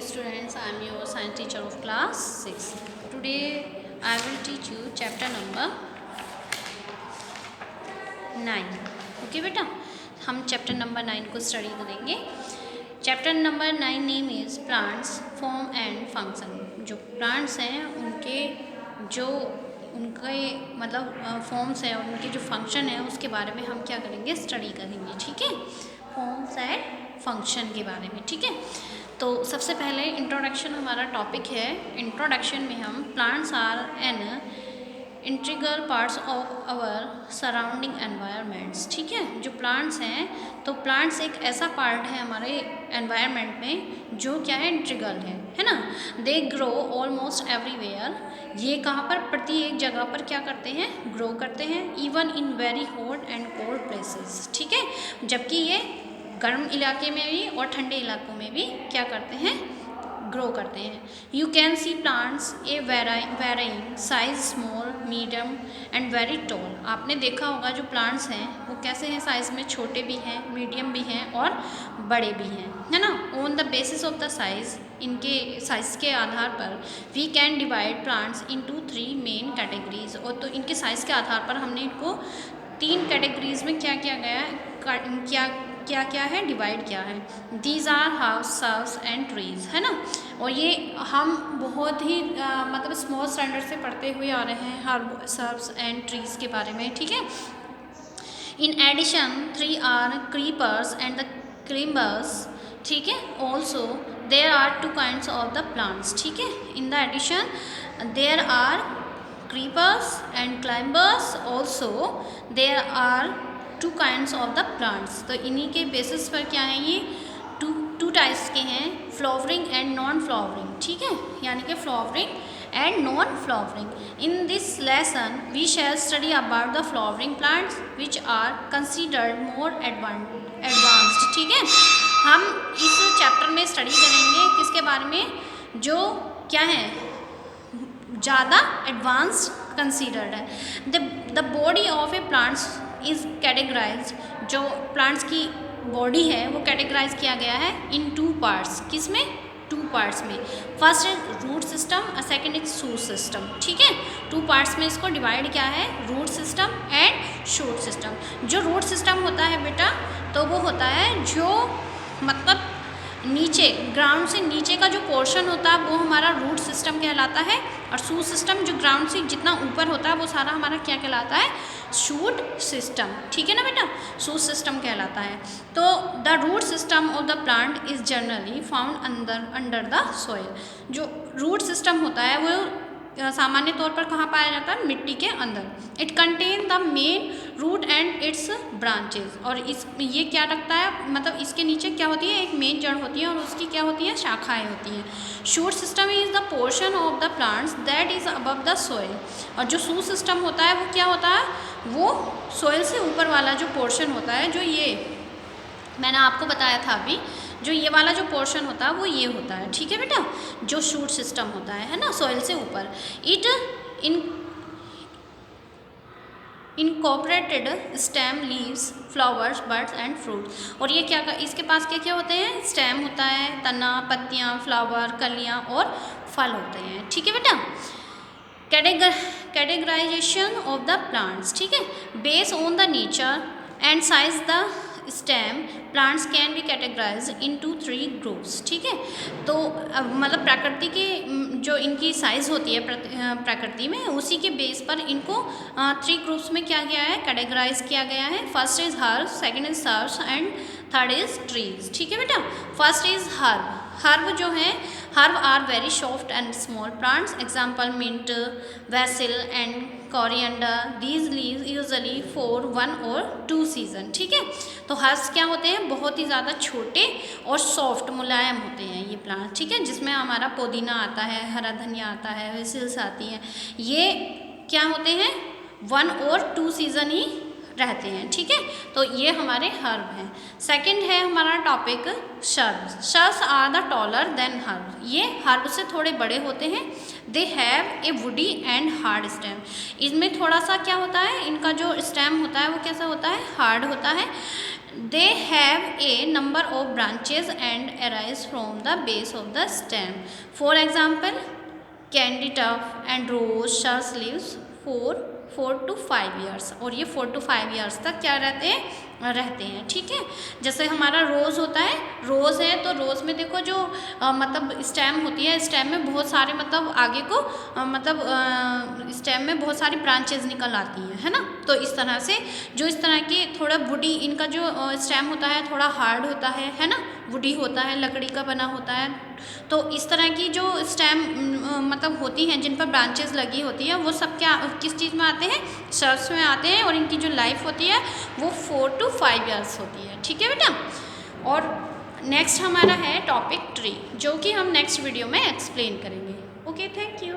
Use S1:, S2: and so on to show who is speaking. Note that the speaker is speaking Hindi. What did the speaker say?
S1: students, I am your science teacher of class 6. Today I will teach you chapter number 9. Okay बेटा, हम चैप्टर नंबर 9 को स्टडी करेंगे. Chapter number 9 name is plants form and function. जो प्लांट्स हैं उनके मतलब फॉर्म्स हैं और उनके जो फंक्शन है उसके बारे में हम क्या करेंगे, स्टडी करेंगे. ठीक है, फॉर्म्स एंड फंक्शन के बारे में. ठीक है, तो सबसे पहले इंट्रोडक्शन हमारा टॉपिक है. इंट्रोडक्शन में हम plants are an integral parts of our surrounding environments. ठीक है, जो प्लांट्स हैं तो प्लांट्स एक ऐसा पार्ट है हमारे एनवायरनमेंट में जो क्या है, इंटीग्रल है ना. They grow almost everywhere. ये कहाँ पर, प्रति एक जगह पर क्या करते हैं, ग्रो करते हैं. Even in very hot and cold places. ठीक है, जबकि ये गर्म इलाके में भी और ठंडे इलाकों में भी क्या करते हैं, ग्रो करते हैं. You can see plants A varying size, small, medium and very tall. आपने देखा होगा जो प्लांट्स हैं वो कैसे हैं, साइज़ में छोटे भी हैं, मीडियम भी हैं और बड़े भी हैं, है ना. On the basis of the size, इनके साइज़ के आधार पर we can divide plants into 3 main categories. और तो इनके साइज़ के आधार पर हमने इनको 3 कैटेगरीज में क्या किया गया है, क्या है, डिवाइड किया है. These are herbs, shrubs and trees, है ना. और ये हम बहुत ही मतलब स्मॉल स्टैंडर्ड से पढ़ते हुए आ रहे हैं हर्ब, सर्ब्स एंड ट्रीज के बारे में. ठीक है, in addition 3 are creepers and the climbers. ठीक है, also there are 2 kinds of the plants. ठीक है, in the addition there are creepers and climbers. Also there are 2 kinds of the plants. तो इन्हीं के बेसिस पर क्या है, ये टू टाइप्स के हैं, फ्लावरिंग एंड नॉन फ्लावरिंग. ठीक है, यानी कि flowering and non flowering. In this lesson we shall study about the flowering plants which are considered more advanced. ठीक है, हम इस चैप्टर में स्टडी करेंगे किसके बारे में, जो क्या है, ज़्यादा एडवांस्ड कंसिडर्ड है. The body of a plants is categorise. जो प्लांट्स की बॉडी है वो कैटेगराइज किया गया है इन 2 पार्ट्स. किस में, 2 पार्ट्स में. फर्स्ट इज रूट सिस्टम और सेकेंड इज शूट सिस्टम. ठीक है, 2 पार्ट्स में इसको डिवाइड किया है, root system and shoot system. जो रूट सिस्टम होता है बेटा, तो वो होता है जो मतलब नीचे, ग्राउंड से नीचे का जो पोर्शन होता है वो हमारा रूट सिस्टम कहलाता है. और शूट सिस्टम जो ग्राउंड से जितना ऊपर होता है वो सारा हमारा क्या कहलाता है, शूट सिस्टम. ठीक है ना बेटा, शूट सिस्टम कहलाता है. तो the root system of the plant is generally found under the soil. जो रूट सिस्टम होता है वो सामान्य तौर पर कहाँ पाया जाता है, मिट्टी के अंदर. It contain the main root and its branches. और ये क्या रखता है, मतलब इसके नीचे क्या होती है, एक मेन जड़ होती है और उसकी क्या होती है, शाखाएं होती हैं. Shoot system is the portion of the plants that is above the soil. और जो शूट सिस्टम होता है वो क्या होता है, वो सॉइल से ऊपर वाला जो पोर्शन होता है, जो ये मैंने आपको बताया था अभी, जो ये वाला जो पोर्शन होता है वो ये होता है. ठीक है बेटा, जो शूट सिस्टम होता है ना, सॉइल से ऊपर. It incorporated stem, leaves, flowers, birds and fruit. और ये क्या, इसके पास क्या क्या होते हैं, स्टेम होता है, तना, पत्तियाँ, फ्लावर, कलियाँ और फल होते हैं. ठीक है बेटा, कैटेगराइजेशन ऑफ द प्लांट्स. ठीक है, based on the nature and size the stem, plants can be categorise into 3 groups. ठीक है, तो मतलब प्रकृति की जो इनकी साइज़ होती है प्रकृति में, उसी के बेस पर इनको 3 ग्रुप्स में क्या किया है, कैटेगराइज किया गया है. First is herb, second is shrubs and third is trees. ठीक है बेटा, फर्स्ट इज हर्ब. हर्ब जो है, herb are very soft and small plants. Example mint, basil and coriander. These leaves usually for 1 और 2 सीजन. ठीक है, तो हर्ब्स क्या होते हैं, बहुत ही ज़्यादा छोटे और सॉफ्ट, मुलायम होते हैं ये प्लांट. ठीक है, जिसमें हमारा पुदीना आता है, हरा धनिया आता है, वैसिल्स आती हैं. ये क्या होते हैं, 1 और 2 सीजन ही रहते हैं. ठीक है, तो ये हमारे हर्ब हैं. सेकंड है हमारा topic shrubs. Shrubs are the taller than herb. ये हर्ब से थोड़े बड़े होते हैं. They have a woody and hard stem. इसमें थोड़ा सा क्या होता है, इनका जो स्टेम होता है वो कैसा होता है, हार्ड होता है. They have a number of branches and arise from the base of the stem. For example candytuft and rose shrubs leaves 4 to 5 years, और ये 4 to 5 ईयर्स तक क्या रहते हैं, ठीक है। जैसे हमारा रोज़ होता है, रोज़ है तो रोज़ में देखो जो मतलब स्टेम होती है, स्टेम में बहुत सारे मतलब आगे को स्टेम में बहुत सारी ब्रांचेज निकल आती हैं, है ना। तो इस तरह से जो इस तरह की थोड़ा वुडी इनका जो स्टेम होता है थोड़ा हार्ड होता है ना, वुडी होता है, लकड़ी का बना होता है। तो इस तरह की जो स्टेम मतलब होती हैं जिन पर ब्रांचेस लगी होती है वो सब क्या किस चीज़ में आते हैं, शर्ट्स में आते हैं, और इनकी जो लाइफ होती है वो 4 to 5 ईयर्स होती है, ठीक है बेटा। और नेक्स्ट हमारा है टॉपिक ट्री, जो कि हम नेक्स्ट वीडियो में एक्सप्लेन करेंगे। Okay, thank you.